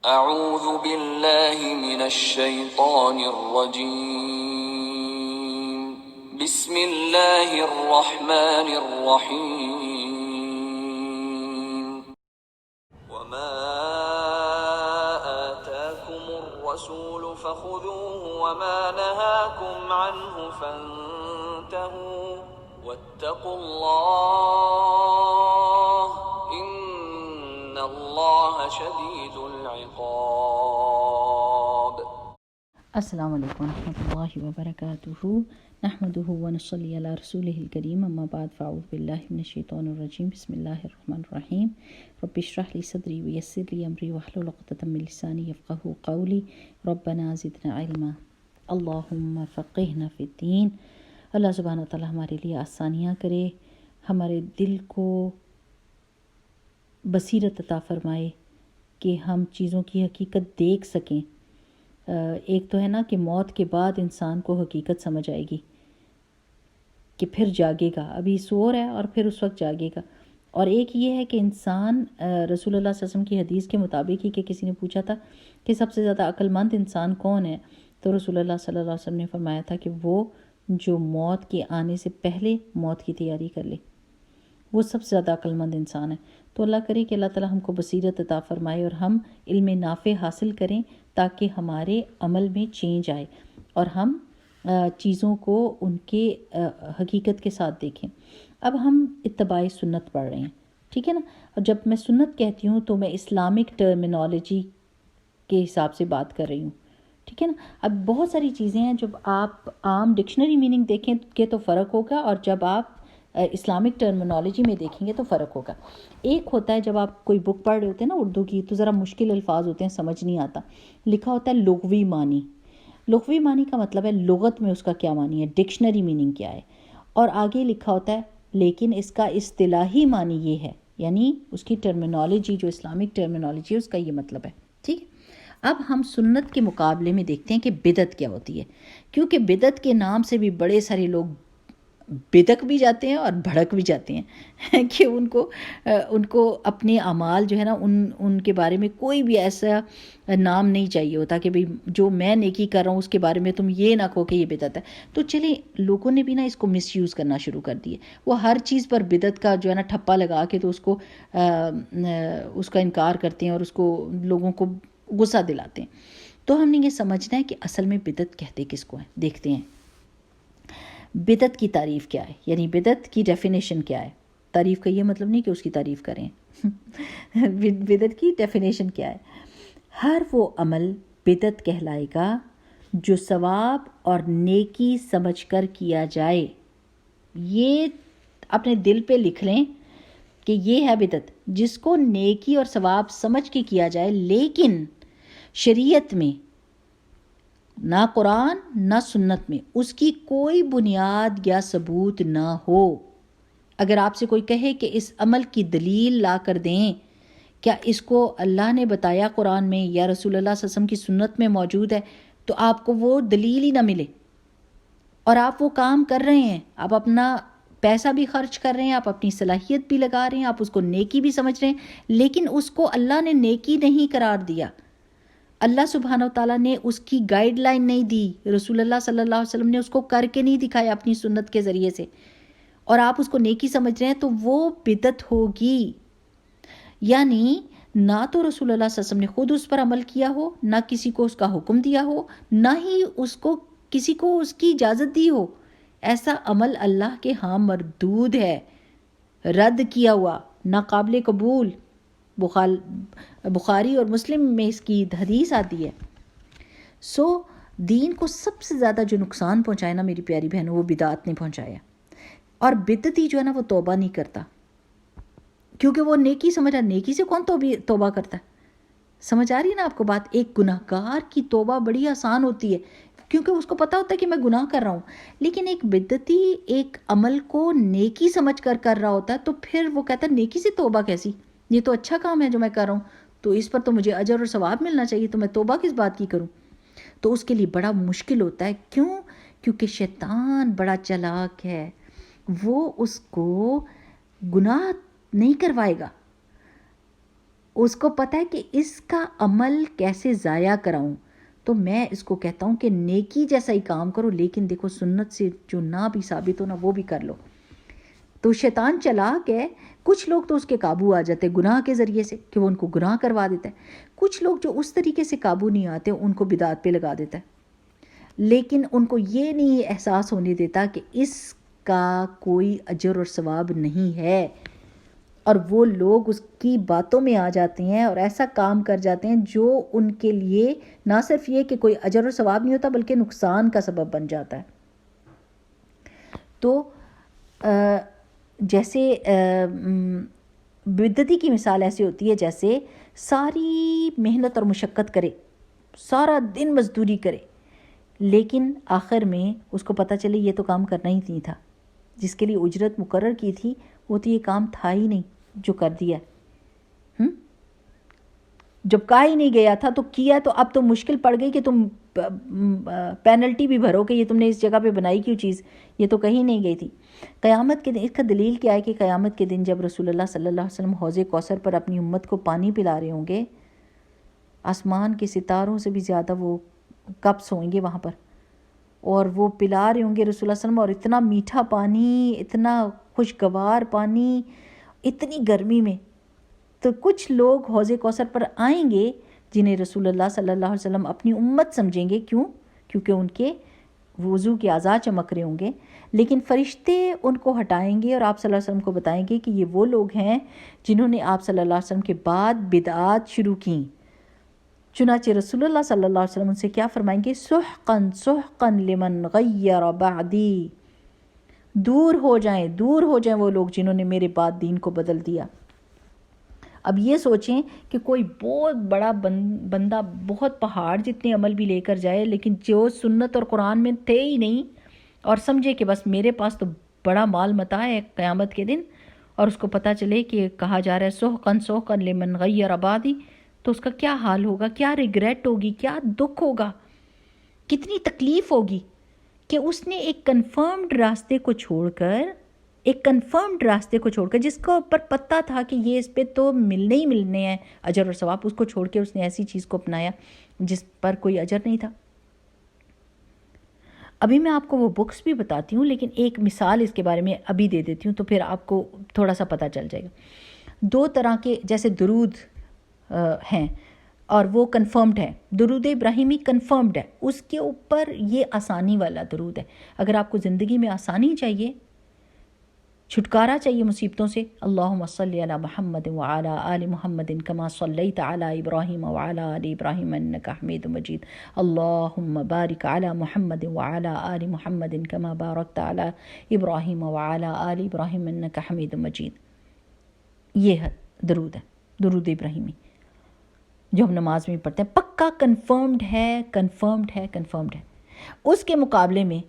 اعوذ باللہ من الشیطان الرجیم بسم اللہ الرحمن الرحیم وما آتاكم الرسول فخذوه وما نهاكم عنه فانتهوا واتقوا الله إن الله شديد العقاب. السلام علیکم ورحمۃ اللہ وبرکاتہ. نحمده ونصلی علی رسولہ الکریم، اما بعد فاعوذ باللہ من الشیطان الرجیم. بسم اللہ الرحمن الرحیم. رب اشرح لی صدری ویسر لی امری واحلل عقدۃ من لسانی یفقہوا قولی. ربنا زدنا علما اللہم فقہنا فی الدین. اللہ سبحانہ وتعالی ہمارے لیے آسانیاں کرے، ہمارے دل کو بصیرت عطا فرمائے کہ ہم چیزوں کی حقیقت دیکھ سکیں. ایک تو ہے نا کہ موت کے بعد انسان کو حقیقت سمجھ آئے گی کہ پھر جاگے گا، ابھی سو رہا ہے اور پھر اس وقت جاگے گا. اور ایک یہ ہے کہ انسان رسول اللہ صلی اللہ علیہ وسلم کی حدیث کے مطابق ہی، کہ کسی نے پوچھا تھا کہ سب سے زیادہ عقل مند انسان کون ہے، تو رسول اللہ صلی اللہ علیہ وسلم نے فرمایا تھا کہ وہ جو موت کے آنے سے پہلے موت کی تیاری کر لے، وہ سب سے زیادہ عقل مند انسان ہے. تو اللہ کرے کہ اللہ تعالیٰ ہم کو بصیرت عطا فرمائے اور ہم علم نافع حاصل کریں تاکہ ہمارے عمل میں چینج آئے اور ہم چیزوں کو ان کے حقیقت کے ساتھ دیکھیں. اب ہم اتباع سنت پڑھ رہے ہیں، ٹھیک ہے نا. اور جب میں سنت کہتی ہوں تو میں اسلامک ٹرمینالوجی کے حساب سے بات کر رہی ہوں، ٹھیک ہے نا. اب بہت ساری چیزیں ہیں، جب آپ عام ڈکشنری میننگ دیکھیں کہ تو فرق ہوگا، اور جب آپ اسلامک ٹرمینالوجی میں دیکھیں گے تو فرق ہوگا. ایک ہوتا ہے جب آپ کوئی بک پڑھ رہے ہوتے ہیں نا اردو کی، تو ذرا مشکل الفاظ ہوتے ہیں، سمجھ نہیں آتا. لکھا ہوتا ہے لغوی معنی. لغوی معنی کا مطلب ہے لغت میں اس کا کیا معنی ہے، ڈکشنری میننگ کیا ہے. اور آگے لکھا ہوتا ہے لیکن اس کا اصطلاحی معنی یہ ہے، یعنی اس کی ٹرمینالوجی جو اسلامک ٹرمینالوجی ہے اس کا یہ مطلب ہے، ٹھیک. اب ہم سنت کے مقابلے میں دیکھتے ہیں کہ بدعت کیا ہوتی ہے، کیونکہ بدعت کے نام سے بھی بڑے سارے لوگ بدک بھی جاتے ہیں اور بھڑک بھی جاتے ہیں کہ ان کو اپنے اعمال جو ہے نا ان کے بارے میں کوئی بھی ایسا نام نہیں چاہیے ہوتا کہ بھئی جو میں نیکی کر رہا ہوں اس کے بارے میں تم یہ نہ کہو کہ یہ بدعت ہے. تو چلیں، لوگوں نے بھی نا اس کو مس یوز کرنا شروع کر دیے. وہ ہر چیز پر بدعت کا جو ہے نا ٹھپا لگا کے تو اس کا انکار کرتے ہیں اور اس کو لوگوں کو غصہ دلاتے ہیں. تو ہم نے یہ سمجھنا ہے کہ اصل میں بدعت کہتے کس کو ہیں. دیکھتے ہیں بدعت کی تعریف کیا ہے، یعنی بدعت کی ڈیفینیشن کیا ہے. تعریف کا یہ مطلب نہیں کہ اس کی تعریف کریں. بدعت کی ڈیفینیشن کیا ہے؟ ہر وہ عمل بدعت کہلائے گا جو ثواب اور نیکی سمجھ کر کیا جائے. یہ اپنے دل پہ لکھ لیں کہ یہ ہے بدعت، جس کو نیکی اور ثواب سمجھ کے کیا جائے، لیکن شریعت میں نہ قرآن نہ سنت میں اس کی کوئی بنیاد یا ثبوت نہ ہو. اگر آپ سے کوئی کہے کہ اس عمل کی دلیل لا کر دیں، کیا اس کو اللہ نے بتایا قرآن میں یا رسول اللہ صلی اللہ علیہ وسلم کی سنت میں موجود ہے، تو آپ کو وہ دلیل ہی نہ ملے اور آپ وہ کام کر رہے ہیں، آپ اپنا پیسہ بھی خرچ کر رہے ہیں، آپ اپنی صلاحیت بھی لگا رہے ہیں، آپ اس کو نیکی بھی سمجھ رہے ہیں، لیکن اس کو اللہ نے نیکی نہیں قرار دیا. اللہ سبحانہ وتعالیٰ نے اس کی گائیڈ لائن نہیں دی، رسول اللہ صلی اللہ علیہ وسلم نے اس کو کر کے نہیں دکھایا اپنی سنت کے ذریعے سے، اور آپ اس کو نیکی سمجھ رہے ہیں، تو وہ بدعت ہوگی. یعنی نہ تو رسول اللہ صلی اللہ علیہ وسلم نے خود اس پر عمل کیا ہو، نہ کسی کو اس کا حکم دیا ہو، نہ ہی اس کو کسی کو اس کی اجازت دی ہو. ایسا عمل اللہ کے ہاں مردود ہے، رد کیا ہوا، ناقابل قبول. بخاری اور مسلم میں اس کی حدیث آتی ہے. دین کو سب سے زیادہ جو نقصان پہنچایا نا میری پیاری بہنوں، وہ بدعت نے پہنچایا. اور بدعتی جو ہے نا وہ توبہ نہیں کرتا، کیونکہ وہ نیکی سمجھا. نیکی سے کون توبہ کرتا ہے؟ سمجھ آ رہی ہے نا آپ کو بات؟ ایک گناہ گار کی توبہ بڑی آسان ہوتی ہے کیونکہ اس کو پتہ ہوتا ہے کہ میں گناہ کر رہا ہوں. لیکن ایک بدعتی ایک عمل کو نیکی سمجھ کر رہا ہوتا ہے، تو پھر وہ کہتا ہے نیکی سے توبہ کیسی؟ یہ تو اچھا کام ہے جو میں کر رہا ہوں، تو اس پر تو مجھے اجر اور ثواب ملنا چاہیے، تو میں توبہ کس بات کی کروں؟ تو اس کے لیے بڑا مشکل ہوتا ہے. کیوں؟ کیونکہ شیطان بڑا چالاک ہے، وہ اس کو گناہ نہیں کروائے گا، اس کو پتہ ہے کہ اس کا عمل کیسے ضائع کراؤں، تو میں اس کو کہتا ہوں کہ نیکی جیسا ہی کام کرو، لیکن دیکھو سنت سے جو نہ بھی ثابت ہو نا وہ بھی کر لو۔ تو شیطان چلاک ہے، کچھ لوگ تو اس کے قابو آ جاتے گناہ کے ذریعے سے کہ وہ ان کو گناہ کروا دیتا ہے، کچھ لوگ جو اس طریقے سے قابو نہیں آتے ان کو بدعت پہ لگا دیتا ہے، لیکن ان کو یہ نہیں احساس ہونے دیتا کہ اس کا کوئی اجر اور ثواب نہیں ہے، اور وہ لوگ اس کی باتوں میں آ جاتے ہیں اور ایسا کام کر جاتے ہیں جو ان کے لیے نہ صرف یہ کہ کوئی اجر اور ثواب نہیں ہوتا بلکہ نقصان کا سبب بن جاتا ہے۔ تو جیسے بدعتی کی مثال ایسی ہوتی ہے جیسے ساری محنت اور مشقت کرے، سارا دن مزدوری کرے، لیکن آخر میں اس کو پتہ چلے یہ تو کام کرنا ہی نہیں تھا، جس کے لیے اجرت مقرر کی تھی وہ تو یہ کام تھا ہی نہیں جو کر دیا۔ جب کہا ہی نہیں گیا تھا تو کیا، تو اب تو مشکل پڑ گئی کہ تم پینلٹی بھی بھرو کہ یہ تم نے اس جگہ پہ بنائی کیوں چیز، یہ تو کہیں نہیں گئی تھی۔ قیامت کے دن اس کا دلیل کیا ہے کہ قیامت کے دن جب رسول اللہ صلی اللہ علیہ وسلم حوض کوثر پر اپنی امت کو پانی پلا رہے ہوں گے، آسمان کے ستاروں سے بھی زیادہ وہ کپس ہوں گے وہاں پر، اور وہ پلا رہے ہوں گے رسول اللہ صلی اللہ علیہ وسلم، اور اتنا میٹھا پانی، اتنا خوشگوار پانی، اتنی گرمی میں، تو کچھ لوگ حوض کوثر پر آئیں گے جنہیں رسول اللہ صلی اللہ علیہ وسلم اپنی امت سمجھیں گے، کیونکہ ان کے وضو کے اعضاء چمک رہے ہوں گے، لیکن فرشتے ان کو ہٹائیں گے اور آپ صلی اللہ علیہ وسلم کو بتائیں گے کہ یہ وہ لوگ ہیں جنہوں نے آپ صلی اللہ علیہ وسلم کے بعد بدعات شروع کیں۔ چنانچہ رسول اللہ صلی اللہ علیہ وسلم ان سے کیا فرمائیں گے؟ سحقاً سحقاً لمن غیر بعدی، دور ہو جائیں وہ لوگ جنہوں نے میرے بعد دین کو بدل دیا۔ اب یہ سوچیں کہ کوئی بہت بڑا بندہ بہت پہاڑ جتنے عمل بھی لے کر جائے، لیکن جو سنت اور قرآن میں تھے ہی نہیں، اور سمجھے کہ بس میرے پاس تو بڑا مال متاع ہے قیامت کے دن، اور اس کو پتہ چلے کہ کہا جا رہا ہے سحقاً سحقاً لمن غیر بعدی، تو اس کا کیا حال ہوگا، کیا ریگریٹ ہوگی، کیا دکھ ہوگا، کتنی تکلیف ہوگی کہ اس نے ایک کنفرمڈ راستے کو چھوڑ کر جس کو اوپر پتہ تھا کہ یہ اس پہ تو ملنے ہی ملنے ہیں اجر اور ثواب، اس کو چھوڑ کے اس نے ایسی چیز کو اپنایا جس پر کوئی اجر نہیں تھا۔ ابھی میں آپ کو وہ بکس بھی بتاتی ہوں، لیکن ایک مثال اس کے بارے میں ابھی دے دیتی ہوں تو پھر آپ کو تھوڑا سا پتہ چل جائے گا۔ 2 طرح کے جیسے درود ہیں اور وہ کنفرمڈ ہے، درود ابراہیمی کنفرمڈ ہے، اس کے اوپر یہ آسانی والا درود ہے۔ اگر آپ کو زندگی میں آسانی چاہیے، چھٹکارا چاہیے مصیبتوں سے، اللہم صلی علی محمد وعلی آل محمد کما صلیت علی ابراہیم وعلی آل ابراہیم انک حمید مجید، اللہم بارک علی محمد وعلی آل محمد کما بارکت علی ابراہیم وعلی آل ابراہیم انک حمید مجید۔ یہ درود ہے، درود ابراہیمی جو ہم نماز میں پڑھتے ہیں، پکا کنفرمڈ ہے۔ اس کے مقابلے میں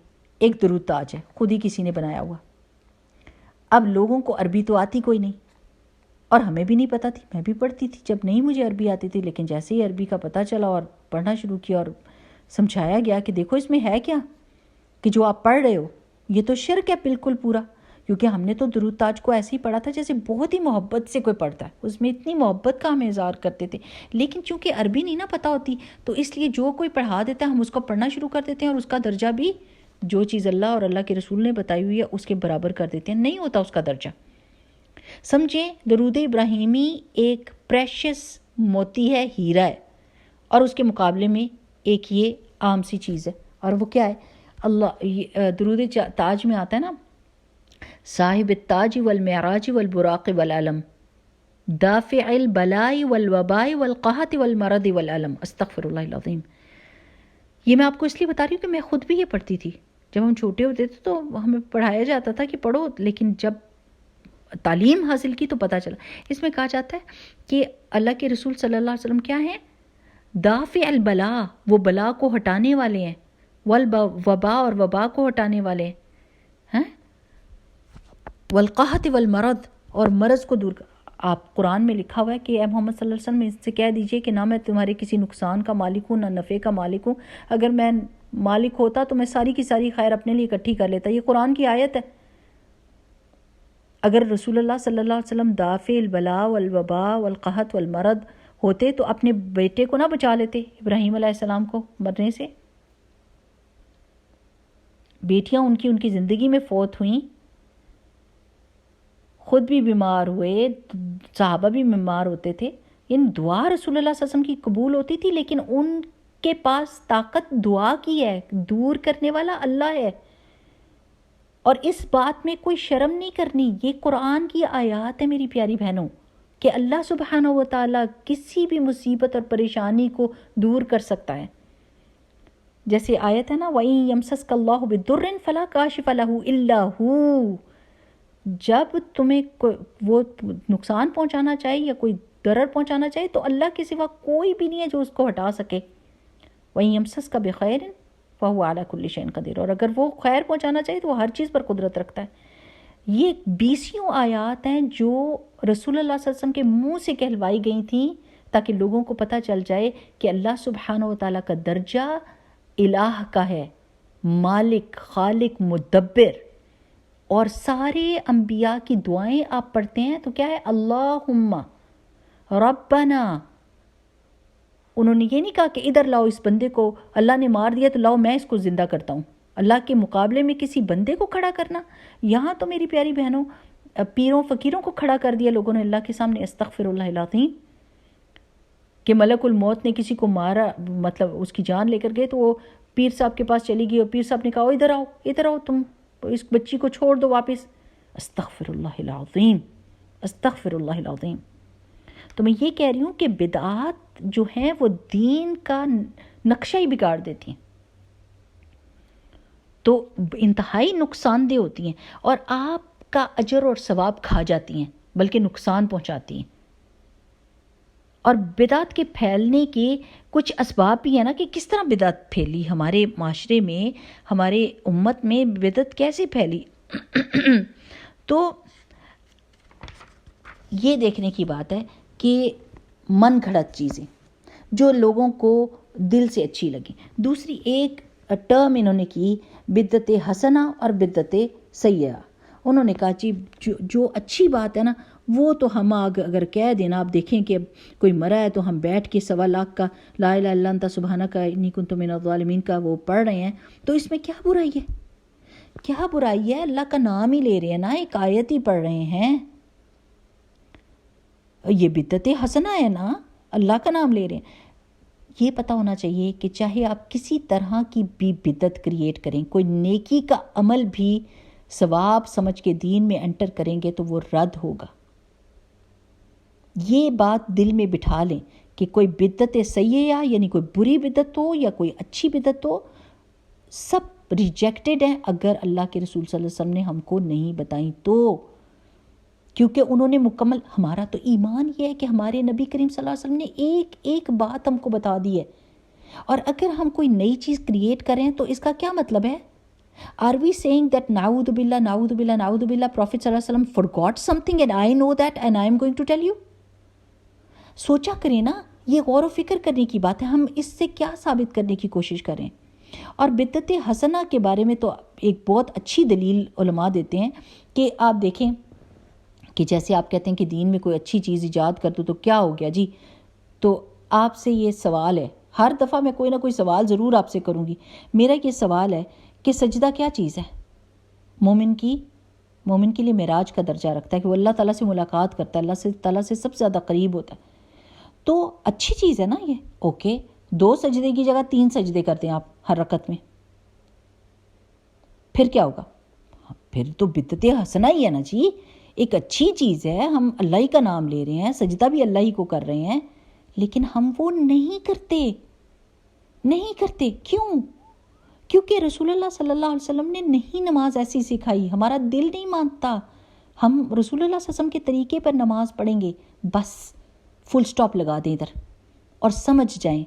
ایک درود تاج ہے، خود ہی کسی نے بنایا ہوا۔ اب لوگوں کو عربی تو آتی کوئی نہیں، اور ہمیں بھی نہیں پتہ تھی، میں بھی پڑھتی تھی جب نہیں مجھے عربی آتی تھی، لیکن جیسے ہی عربی کا پتہ چلا اور پڑھنا شروع کیا اور سمجھایا گیا کہ دیکھو اس میں ہے کیا، کہ جو آپ پڑھ رہے ہو یہ تو شرک ہے بالکل پورا، کیونکہ ہم نے تو درود تاج کو ایسے ہی پڑھا تھا جیسے بہت ہی محبت سے کوئی پڑھتا ہے، اس میں اتنی محبت کا ہم اظہار کرتے تھے، لیکن چونکہ عربی نہیں نا پتہ ہوتی تو اس لیے جو کوئی پڑھا دیتا ہے ہم اس کو پڑھنا شروع کر دیتے ہیں، اور اس کا درجہ بھی جو چیز اللہ اور اللہ کے رسول نے بتائی ہوئی ہے اس کے برابر کر دیتے ہیں، نہیں ہوتا اس کا درجہ۔ سمجھیں درود ابراہیمی ایک پریشس موتی ہے، ہیرا ہے، اور اس کے مقابلے میں ایک یہ عام سی چیز ہے، اور وہ کیا ہے؟ درود تاج میں آتا ہے نا، صاحب التاج والمعراج والبراق والعلم دافع البلاء والوباء والقحط والمرض والعلم، استغفر اللہ العظیم۔ یہ میں آپ کو اس لیے بتا رہی ہوں کہ میں خود بھی یہ پڑھتی تھی، جب ہم چھوٹے ہوتے تھے تو ہمیں پڑھایا جاتا تھا کہ پڑھو، لیکن جب تعلیم حاصل کی تو پتہ چلا، اس میں کہا جاتا ہے کہ اللہ کے رسول صلی اللہ علیہ وسلم کیا ہیں؟ دافع البلاء، وہ بلا کو ہٹانے والے ہیں، والوباء، اور وبا کو ہٹانے والے ہیں، والقحط والمرض، اور مرض کو دور۔ آپ قرآن میں لکھا ہوا ہے کہ اے محمد صلی اللہ علیہ وسلم اس سے کہہ دیجئے کہ نہ میں تمہارے کسی نقصان کا مالک ہوں نہ نفع کا مالک ہوں، اگر میں مالک ہوتا تو میں ساری کی ساری خیر اپنے لیے اکٹھی کر لیتا۔ یہ قرآن کی آیت ہے، اگر رسول اللہ صلی اللہ علیہ وسلم دافع البلاء والوباء والقحط والمرض ہوتے تو اپنے بیٹے کو نہ بچا لیتے، ابراہیم علیہ السلام کو مرنے سے؟ بیٹیاں ان کی زندگی میں فوت ہوئیں، خود بھی بیمار ہوئے، صحابہ بھی بیمار ہوتے تھے، ان دعا رسول اللہ صلی اللہ علیہ وسلم کی قبول ہوتی تھی، لیکن ان کے پاس طاقت دعا کی ہے، دور کرنے والا اللہ ہے۔ اور اس بات میں کوئی شرم نہیں کرنی، یہ قرآن کی آیات ہے میری پیاری بہنوں، کہ اللہ سبحانہ و تعالیٰ کسی بھی مصیبت اور پریشانی کو دور کر سکتا ہے۔ جیسے آیت ہے نا، وَإِن يَمْسَسْكَ اللَّهُ بِضُرٍّ فَلَا كَاشِفَ لَهُ إِلَّا هُوَ، جب تمہیں وہ نقصان پہنچانا چاہے یا کوئی ضرر پہنچانا چاہے تو اللہ کے سوا کوئی بھی نہیں ہے جو اس کو ہٹا سکے۔ وَإِن يَمْسَسْكَ بِخَيْرٍ فَهُوَ عَلَى كُلِّ شَيْءٍ قَدِيرٌ، اور اگر وہ خیر پہنچانا چاہے تو وہ ہر چیز پر قدرت رکھتا ہے۔ یہ 20 آیات ہیں جو رسول اللہ صلی اللہ علیہ وسلم کے منہ سے کہلوائی گئی تھیں تاکہ لوگوں کو پتہ چل جائے کہ اللہ سبحانہ و تعالیٰ کا درجہ الہ کا ہے، مالک، خالق، مدبر۔ اور سارے انبیاء کی دعائیں آپ پڑھتے ہیں تو کیا ہے؟ اللہم ربنا، انہوں نے یہ نہیں کہا کہ ادھر لاؤ اس بندے کو، اللہ نے مار دیا تو لاؤ میں اس کو زندہ کرتا ہوں، اللہ کے مقابلے میں کسی بندے کو کھڑا کرنا۔ یہاں تو میری پیاری بہنوں پیروں فقیروں کو کھڑا کر دیا لوگوں نے اللہ کے سامنے، استغفر اللہ العظیم، کہ ملک الموت نے کسی کو مارا، مطلب اس کی جان لے کر گئے تو وہ پیر صاحب کے پاس چلی گئی اور پیر صاحب نے کہا ادھر آؤ تم اس بچی کو چھوڑ دو واپس۔ استغفر اللہ العظیم، استغفر اللہ العظیم۔ تو میں یہ کہہ رہی ہوں کہ بدعات جو ہیں وہ دین کا نقشہ ہی بگاڑ دیتی ہیں، تو انتہائی نقصان دہ ہوتی ہیں اور آپ کا اجر اور ثواب کھا جاتی ہیں، بلکہ نقصان پہنچاتی ہیں۔ اور بدعت کے پھیلنے کے کچھ اسباب بھی ہیں نا، کہ کس طرح بدعت پھیلی ہمارے معاشرے میں، ہمارے امت میں بدعت کیسے پھیلی۔ تو یہ دیکھنے کی بات ہے کہ من گھڑت چیزیں جو لوگوں کو دل سے اچھی لگیں۔ دوسری ایک ٹرم انہوں نے کی بدعت حسنہ اور بدعت سیئہ۔ انہوں نے کہا جی جو اچھی بات ہے نا وہ تو ہم اگر کہہ دینا، آپ دیکھیں کہ کوئی مرا ہے تو ہم بیٹھ کے 1.25 لاکھ کا لا الہ الا انت سبحانک انی کنت من الظالمین کا وہ پڑھ رہے ہیں، تو اس میں کیا برائی ہے؟ کیا برائی ہے؟ اللہ کا نام ہی لے رہے ہیں نا، ایک آیت ہی پڑھ رہے ہیں، یہ بدعت حسنہ ہے نا، اللہ کا نام لے رہے ہیں۔ یہ پتہ ہونا چاہیے کہ چاہے آپ کسی طرح کی بھی بدعت کریٹ کریں، کوئی نیکی کا عمل بھی ثواب سمجھ کے دین میں انٹر کریں گے تو وہ رد ہوگا۔ یہ بات دل میں بٹھا لیں کہ کوئی بدعت سیئہ یعنی کوئی بری بدعت ہو یا کوئی اچھی بدعت ہو، سب ریجیکٹڈ ہیں اگر اللہ کے رسول صلی اللہ علیہ وسلم نے ہم کو نہیں بتائیں تو، کیونکہ انہوں نے مکمل، ہمارا تو ایمان یہ ہے کہ ہمارے نبی کریم صلی اللہ علیہ وسلم نے ایک ایک بات ہم کو بتا دی ہے، اور اگر ہم کوئی نئی چیز کریٹ کریں تو اس کا کیا مطلب ہے؟ Are we saying that نعوذ باللہ نعوذ باللہ نعوذ باللہ Prophet صلی اللہ علیہ وسلم forgot something and I know that and I am going to tell you؟ سوچا کریں نا، یہ غور و فکر کرنے کی بات ہے، ہم اس سے کیا ثابت کرنے کی کوشش کریں۔ اور بدعت حسنہ کے بارے میں تو ایک بہت اچھی دلیل علماء دیتے ہیں کہ آپ دیکھیں کہ جیسے آپ کہتے ہیں کہ دین میں کوئی اچھی چیز ایجاد کر دو تو کیا ہو گیا جی، تو آپ سے یہ سوال ہے، ہر دفعہ میں کوئی نہ کوئی سوال ضرور آپ سے کروں گی۔ میرا یہ سوال ہے کہ سجدہ کیا چیز ہے؟ مومن کے لیے معراج کا درجہ رکھتا ہے کہ وہ اللہ تعالیٰ سے ملاقات کرتا ہے، اللہ تعالیٰ سے سب سے زیادہ قریب ہوتا ہے، تو اچھی چیز ہے نا یہ۔ اوکے، 2 سجدے کی جگہ 3 سجدے کرتے ہیں آپ ہر رکعت میں، پھر کیا ہوگا؟ پھر تو بدعت حسنہ ہی ہے نا جی، ایک اچھی چیز ہے، ہم اللہ ہی کا نام لے رہے ہیں، سجدہ بھی اللہ ہی کو کر رہے ہیں، لیکن ہم وہ نہیں کرتے۔ کیوں؟ کیونکہ رسول اللہ صلی اللہ علیہ وسلم نے نہیں نماز ایسی سکھائی، ہمارا دل نہیں مانتا، ہم رسول اللہ صلی اللہ علیہ وسلم کے طریقے پر نماز پڑھیں گے، بس فل سٹاپ لگا دیں ادھر، اور سمجھ جائیں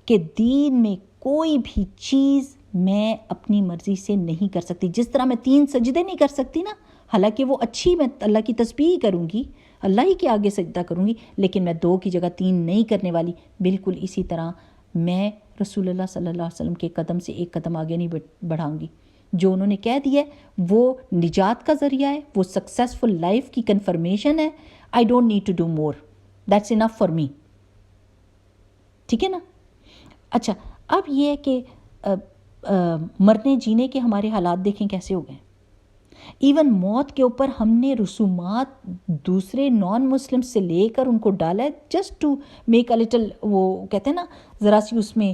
کہ دین میں کوئی بھی چیز میں اپنی مرضی سے نہیں کر سکتی۔ جس طرح میں 3 سجدے نہیں کر سکتی نا، حالانکہ وہ اچھی، میں اللہ کی تسبیح کروں گی، اللہ ہی کے آگے سجدہ کروں گی، لیکن میں 2 کی جگہ 3 نہیں کرنے والی۔ بالکل اسی طرح میں رسول اللہ صلی اللہ علیہ وسلم کے قدم سے ایک قدم آگے نہیں بڑھاؤں گی، جو انہوں نے کہہ دیا ہے وہ نجات کا ذریعہ ہے، وہ سکسیسفل لائف کی کنفرمیشن ہے. I don't need to do more, that's enough for me. ٹھیک ہے نا. اچھا اب یہ ہے کہ مرنے جینے کے ہمارے حالات دیکھیں کیسے ہو گئے. ایون موت کے اوپر ہم نے رسومات دوسرے نان مسلم سے لے کر ان کو ڈالا ہے just to make a little, وہ کہتے ہیں نا ذرا سی اس میں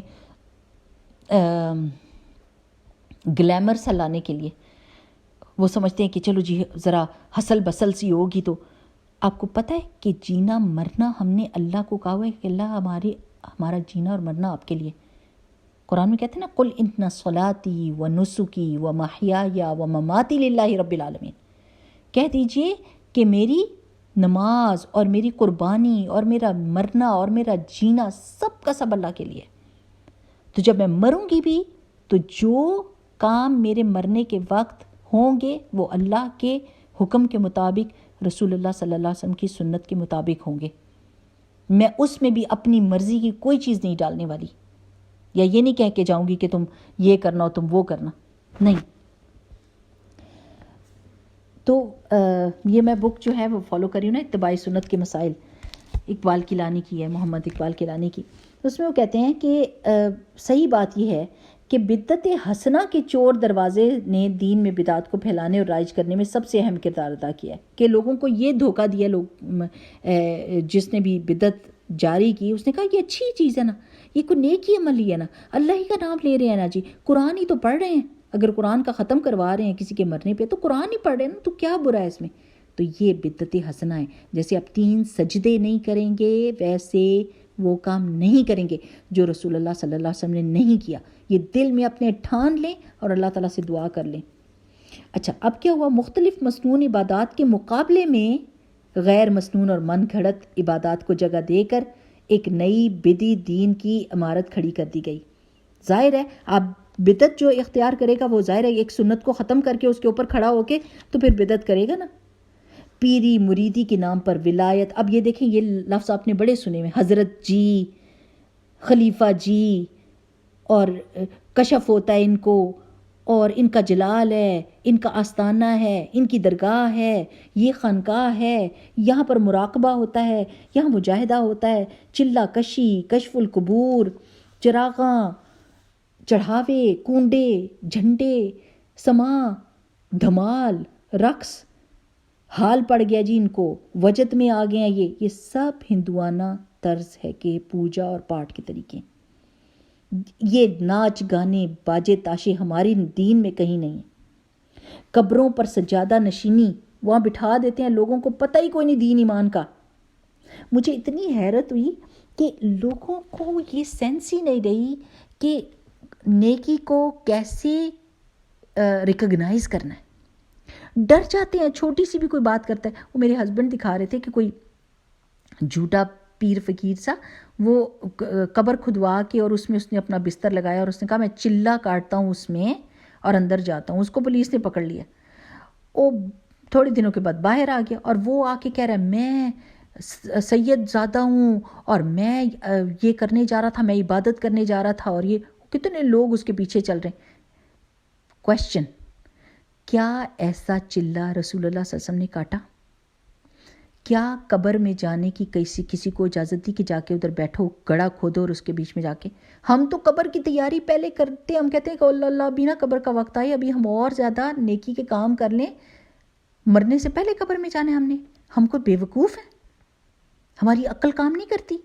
گلیمر سا لانے کے لیے. وہ سمجھتے ہیں کہ چلو جی ذرا حسل بسل سی ہوگی. تو آپ کو پتہ ہے کہ جینا مرنا ہم نے اللہ کو کہا ہوا ہے کہ اللہ ہمارا جینا اور مرنا آپ کے لیے. قرآن میں کہتے ہیں نا قل ان صلاتی و نسکی و محیای و مماتی للہ رب العالمین. کہہ دیجئے کہ میری نماز اور میری قربانی اور میرا مرنا اور میرا جینا سب کا سب اللہ کے لیے. تو جب میں مروں گی بھی تو جو کام میرے مرنے کے وقت ہوں گے وہ اللہ کے حکم کے مطابق، رسول اللہ صلی اللہ علیہ وسلم کی سنت کے مطابق ہوں گے. میں اس میں بھی اپنی مرضی کی کوئی چیز نہیں ڈالنے والی، یا یہ نہیں کہہ کے جاؤں گی کہ تم یہ کرنا ہو تم وہ کرنا نہیں. تو یہ میں بک جو ہے وہ فالو کری ہوں نا، اتباع سنت کے مسائل، اقبال کیلانی کی ہے، محمد اقبال کیلانی کی. اس میں وہ کہتے ہیں کہ صحیح بات یہ ہے کہ بدعت حسنہ کے چور دروازے نے دین میں بدعت کو پھیلانے اور رائج کرنے میں سب سے اہم کردار ادا کیا ہے. کہ لوگوں کو یہ دھوکہ دیا، جس نے بھی بدعت جاری کی اس نے کہا یہ اچھی چیز ہے نا، یہ کوئی نیکی عملی ہے نا، اللہ ہی کا نام لے رہے ہیں نا جی، قرآن ہی تو پڑھ رہے ہیں. اگر قرآن کا ختم کروا رہے ہیں کسی کے مرنے پہ تو قرآن ہی پڑھ رہے ہیں نا، تو کیا برا ہے اس میں. تو یہ بدعت حسنہ ہے. جیسے آپ 3 سجدے نہیں کریں گے ویسے وہ کام نہیں کریں گے جو رسول اللہ صلی اللہ علیہ وسلم نے نہیں کیا. یہ دل میں اپنے ٹھان لیں اور اللہ تعالیٰ سے دعا کر لیں. اچھا اب کیا ہوا، مختلف مسنون عبادات کے مقابلے میں غیر مسنون اور من گھڑت عبادات کو جگہ دے کر ایک نئی بدعی دین کی عمارت کھڑی کر دی گئی. ظاہر ہے آپ بدعت جو اختیار کرے گا وہ ظاہر ہے ایک سنت کو ختم کر کے اس کے اوپر کھڑا ہو کے تو پھر بدعت کرے گا نا. پیری مریدی کے نام پر ولایت. اب یہ دیکھیں یہ لفظ آپ نے بڑے سنے ہوئے، حضرت جی، خلیفہ جی، اور کشف ہوتا ہے ان کو، اور ان کا جلال ہے، ان کا آستانہ ہے، ان کی درگاہ ہے، یہ خانقاہ ہے، یہاں پر مراقبہ ہوتا ہے، یہاں مجاہدہ ہوتا ہے، چلہ کشی، کشف القبور، چراغاں، چڑھاوے، کنڈے، جھنڈے، سماں، دھمال، رقص، حال پڑ گیا جی ان کو، وجد میں آ گئے ہیں. یہ سب ہندوانہ طرز ہے کہ پوجا اور پاٹ کے طریقے. یہ ناچ گانے باجے تاشے ہماری دین میں کہیں نہیں. قبروں پر سجادہ نشینی وہاں بٹھا دیتے ہیں، لوگوں کو پتہ ہی کوئی نہیں دین ایمان کا. مجھے اتنی حیرت ہوئی کہ لوگوں کو یہ سینس ہی نہیں رہی کہ نیکی کو کیسے ریکگنائز کرنا ہے. ڈر جاتے ہیں، چھوٹی سی بھی کوئی بات کرتا ہے. وہ میرے ہسبینڈ دکھا رہے تھے کہ کوئی جھوٹا پیر فقیر سا وہ قبر کھدوا کے اور اس نے اپنا بستر لگایا اور اس نے کہا میں چلہ کاٹتا ہوں اس میں اور اندر جاتا ہوں. اس کو پولیس نے پکڑ لیا. وہ تھوڑے دنوں کے بعد باہر آ گیا اور وہ آ کے کہہ رہا ہے میں سید زادہ ہوں اور میں یہ کرنے جا رہا تھا، میں عبادت کرنے جا رہا تھا. اور یہ کتنے لوگ اس کے پیچھے چل رہے ہیں. کویسچن، کیا ایسا چلہ رسول اللہ صلی اللہ علیہ وسلم نے کاٹا؟ کیا قبر میں جانے کی کسی کو اجازت دی کہ جا کے ادھر بیٹھو، گڑھا کھودو اور اس کے بیچ میں جا کے؟ ہم تو قبر کی تیاری پہلے کرتے ہیں. ہم کہتے ہیں کہ اللہ اللہ ابھی نا قبر کا وقت آئے، ابھی ہم اور زیادہ نیکی کے کام کر لیں، مرنے سے پہلے قبر میں جانا ہے. ہم کو بے وقوف ہیں، ہماری عقل کام نہیں کرتی.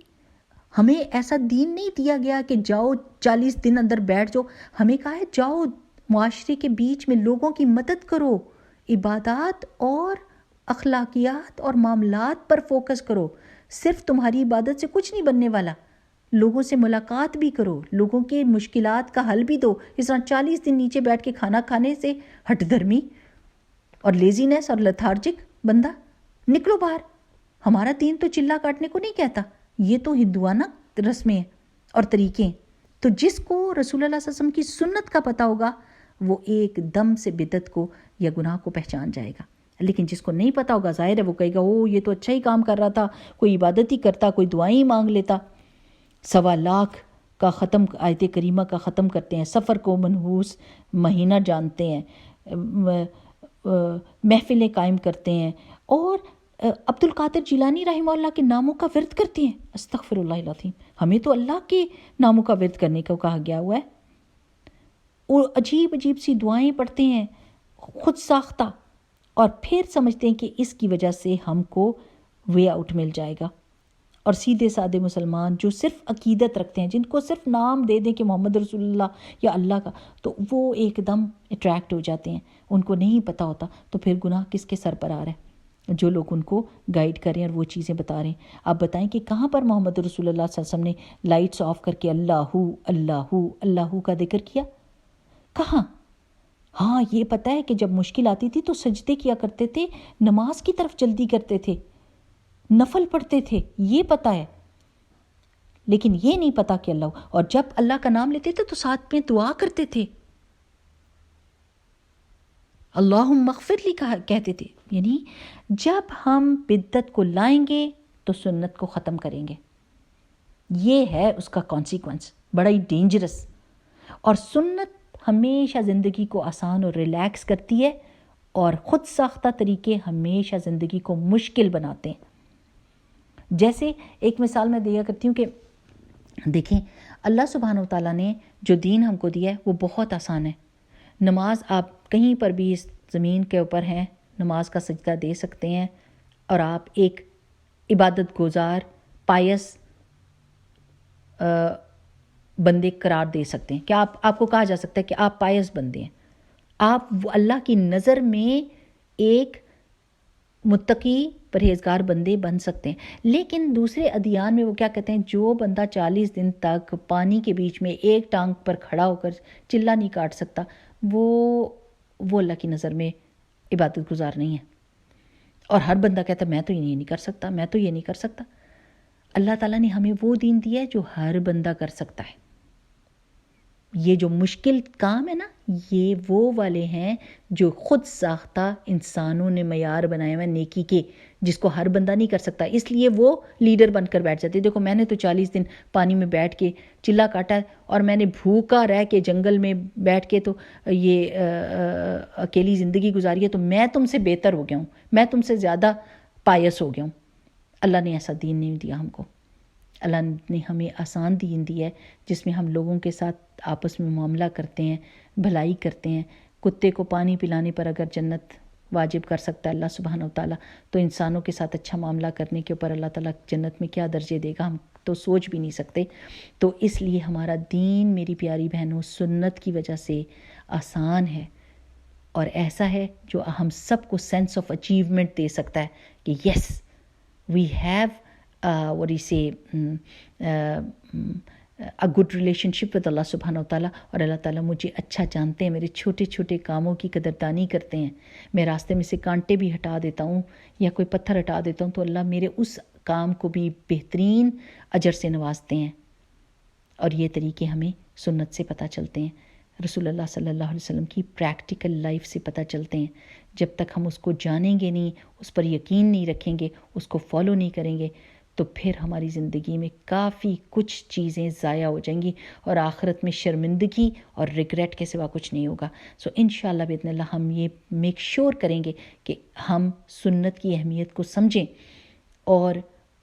ہمیں ایسا دین نہیں دیا گیا کہ جاؤ 40 دن اندر بیٹھ جاؤ. ہمیں کہا ہے جاؤ معاشرے کے بیچ میں لوگوں کی مدد کرو، عبادات اور اخلاقیات اور معاملات پر فوکس کرو. صرف تمہاری عبادت سے کچھ نہیں بننے والا. لوگوں سے ملاقات بھی کرو، لوگوں کے مشکلات کا حل بھی دو. اس طرح 40 دن نیچے بیٹھ کے کھانا کھانے سے ہٹ دھرمی اور لیزینس اور لتھارجک بندہ نکلو باہر. ہمارا دین تو چلہ کاٹنے کو نہیں کہتا. یہ تو ہندوانہ رسمیں اور طریقے. تو جس کو رسول اللہ صلی اللہ علیہ وسلم کی سنت کا پتہ ہوگا وہ ایک دم سے بدعت کو یا گناہ کو پہچان جائے گا. لیکن جس کو نہیں پتہ ہوگا ظاہر ہے وہ کہے گا او یہ تو اچھا ہی کام کر رہا تھا، کوئی عبادت ہی کرتا، کوئی دعائیں ہی مانگ لیتا. 1.25 لاکھ کا ختم، آیت کریمہ کا ختم کرتے ہیں، سفر کو منحوس مہینہ جانتے ہیں، محفلیں قائم کرتے ہیں، اور عبد القادر جیلانی رحمہ اللہ کے ناموں کا ورد کرتے ہیں۔ استغفر اللہ العظیم، ہمیں تو اللہ کے ناموں کا ورد کرنے کو کہا گیا ہوا ہے، اور عجیب عجیب سی دعائیں پڑھتے ہیں خود ساختہ، اور پھر سمجھتے ہیں کہ اس کی وجہ سے ہم کو وے آؤٹ مل جائے گا۔ اور سیدھے سادے مسلمان جو صرف عقیدت رکھتے ہیں، جن کو صرف نام دے دیں کہ محمد رسول اللہ یا اللہ کا، تو وہ ایک دم اٹریکٹ ہو جاتے ہیں، ان کو نہیں پتہ ہوتا، تو پھر گناہ کس کے سر پر آ رہا ہے؟ جو لوگ ان کو گائیڈ کریں اور وہ چیزیں بتا رہے ہیں۔ آپ بتائیں کہ کہاں پر محمد رسول اللہ صلی اللہ علیہ وسلم نے لائٹس آف کر کے اللہ اللہ اللہ کا ذکر کیا؟ کہاں؟ ہاں یہ پتہ ہے کہ جب مشکل آتی تھی تو سجدے کیا کرتے تھے، نماز کی طرف جلدی کرتے تھے، نفل پڑھتے تھے، یہ پتہ ہے، لیکن یہ نہیں پتہ کہ اللہ، اور جب اللہ کا نام لیتے تھے تو ساتھ میں دعا کرتے تھے، اللہم اغفر لی کہتے تھے۔ یعنی جب ہم بدعت کو لائیں گے تو سنت کو ختم کریں گے، یہ ہے اس کا کانسیکوینس، بڑا ہی ڈینجرس۔ اور سنت ہمیشہ زندگی کو آسان اور ریلیکس کرتی ہے، اور خود ساختہ طریقے ہمیشہ زندگی کو مشکل بناتے ہیں۔ جیسے ایک مثال میں دیا کرتی ہوں کہ دیکھیں، اللہ سبحانہ و تعالیٰ نے جو دین ہم کو دیا ہے وہ بہت آسان ہے۔ نماز آپ کہیں پر بھی اس زمین کے اوپر ہیں، نماز کا سجدہ دے سکتے ہیں، اور آپ ایک عبادت گزار پائس بندے قرار دے سکتے ہیں، کہ آپ کو کہا جا سکتا ہے کہ آپ پائس بندے ہیں، آپ اللہ کی نظر میں ایک متقی پرہیزگار بندے بن سکتے ہیں۔ لیکن دوسرے ادیان میں وہ کیا کہتے ہیں، جو بندہ 40 دن تک پانی کے بیچ میں ایک ٹانگ پر کھڑا ہو کر چلا نہیں کاٹ سکتا، وہ اللہ کی نظر میں عبادت گزار نہیں ہے۔ اور ہر بندہ کہتا ہے میں تو یہ نہیں کر سکتا، میں تو یہ نہیں کر سکتا۔ اللہ تعالیٰ نے ہمیں وہ دین دیا ہے جو ہر بندہ کر سکتا ہے۔ یہ جو مشکل کام ہے نا، یہ وہ والے ہیں جو خود ساختہ انسانوں نے معیار بنائے ہوئے نیکی کے، جس کو ہر بندہ نہیں کر سکتا، اس لیے وہ لیڈر بن کر بیٹھ جاتے۔ دیکھو میں نے تو 40 دن پانی میں بیٹھ کے چلا کاٹا ہے، اور میں نے بھوکا رہ کے جنگل میں بیٹھ کے تو یہ اکیلی زندگی گزاری ہے، تو میں تم سے بہتر ہو گیا ہوں، میں تم سے زیادہ پائس ہو گیا ہوں۔ اللہ نے ایسا دین نہیں دیا ہم کو۔ اللہ نے ہمیں آسان دین دی ہے، جس میں ہم لوگوں کے ساتھ آپس میں معاملہ کرتے ہیں، بھلائی کرتے ہیں۔ کتے کو پانی پلانے پر اگر جنت واجب کر سکتا ہے اللہ سبحانہ و تعالیٰ، تو انسانوں کے ساتھ اچھا معاملہ کرنے کے اوپر اللہ تعالیٰ جنت میں کیا درجے دے گا، ہم تو سوچ بھی نہیں سکتے۔ تو اس لیے ہمارا دین میری پیاری بہنوں سنت کی وجہ سے آسان ہے، اور ایسا ہے جو ہم سب کو سینس آف اچیومنٹ دے سکتا ہے کہ yes we have what do you say a good relationship with Allah سبحانہ و تعالیٰ، اور اللہ تعالیٰ مجھے اچھا جانتے ہیں، میرے چھوٹے چھوٹے کاموں کی قدردانی کرتے ہیں۔ میں راستے میں سے کانٹے بھی ہٹا دیتا ہوں یا کوئی پتھر ہٹا دیتا ہوں تو اللہ میرے اس کام کو بھی بہترین اجر سے نوازتے ہیں۔ اور یہ طریقے ہمیں سنت سے پتہ چلتے ہیں، رسول اللہ صلی اللہ علیہ وسلم کی پریکٹیکل لائف سے پتہ چلتے ہیں۔ جب تک ہم اس کو جانیں گے نہیں، اس پر یقین نہیں رکھیں گے، اس کو فالو نہیں کریں گے، تو پھر ہماری زندگی میں کافی کچھ چیزیں ضائع ہو جائیں گی، اور آخرت میں شرمندگی اور ریگریٹ کے سوا کچھ نہیں ہوگا۔ سو انشاءاللہ باذن اللہ ہم یہ میک شور کریں گے کہ ہم سنت کی اہمیت کو سمجھیں اور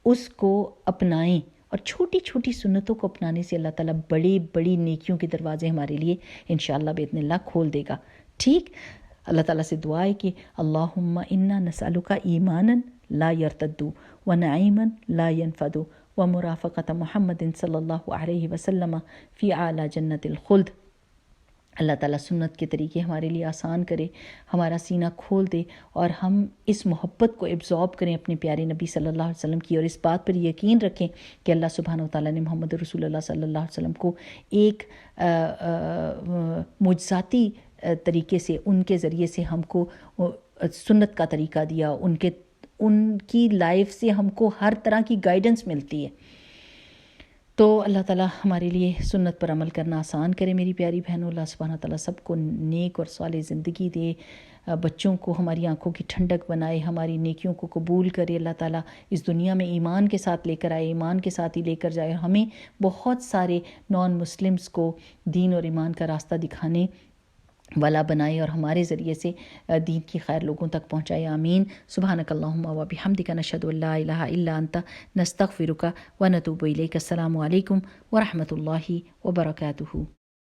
اس کو اپنائیں، اور چھوٹی چھوٹی سنتوں کو اپنانے سے اللہ تعالیٰ بڑی بڑی نیکیوں کے دروازے ہمارے لیے انشاءاللہ باذن اللہ کھول دے گا۔ ٹھیک، اللہ تعالیٰ سے دعا ہے کہ اللہم انا نسألک ایمانا لا یرتد ونعیما لا ینفد ومرافقۃ محمد صلی اللہ علیہ وسلم فی اعلی جنت الخلد۔ اللہ تعالیٰ سنت کے طریقے ہمارے لیے آسان کرے، ہمارا سینہ کھول دے، اور ہم اس محبت کو ایبزارب کریں اپنے پیارے نبی صلی اللہ علیہ وسلم کی، اور اس بات پر یقین رکھیں کہ اللہ سبحانہ و تعالیٰ نے محمد رسول اللہ صلی اللہ علیہ وسلم کو ایک معجزاتی طریقے سے، ان کے ذریعے سے ہم کو سنت کا طریقہ دیا، ان کی لائف سے ہم کو ہر طرح کی گائیڈنس ملتی ہے۔ تو اللہ تعالیٰ ہمارے لیے سنت پر عمل کرنا آسان کرے میری پیاری بہنوں۔ اللہ سبحانہ تعالیٰ سب کو نیک اور صالح زندگی دے، بچوں کو ہماری آنکھوں کی ٹھنڈک بنائے، ہماری نیکیوں کو قبول کرے اللہ تعالیٰ، اس دنیا میں ایمان کے ساتھ لے کر آئے، ایمان کے ساتھ ہی لے کر جائے، ہمیں بہت سارے نان مسلمز کو دین اور ایمان کا راستہ دکھانے والا بنائے اور ہمارے ذریعے سے دین کی خیر لوگوں تک پہنچائے، آمین۔ سبحانک اللہم و بحمدک، نشہد ان لا الہ الا انت، نستغفرک و نتوب الیک۔ السلام علیکم ورحمۃ اللہ وبرکاتہ۔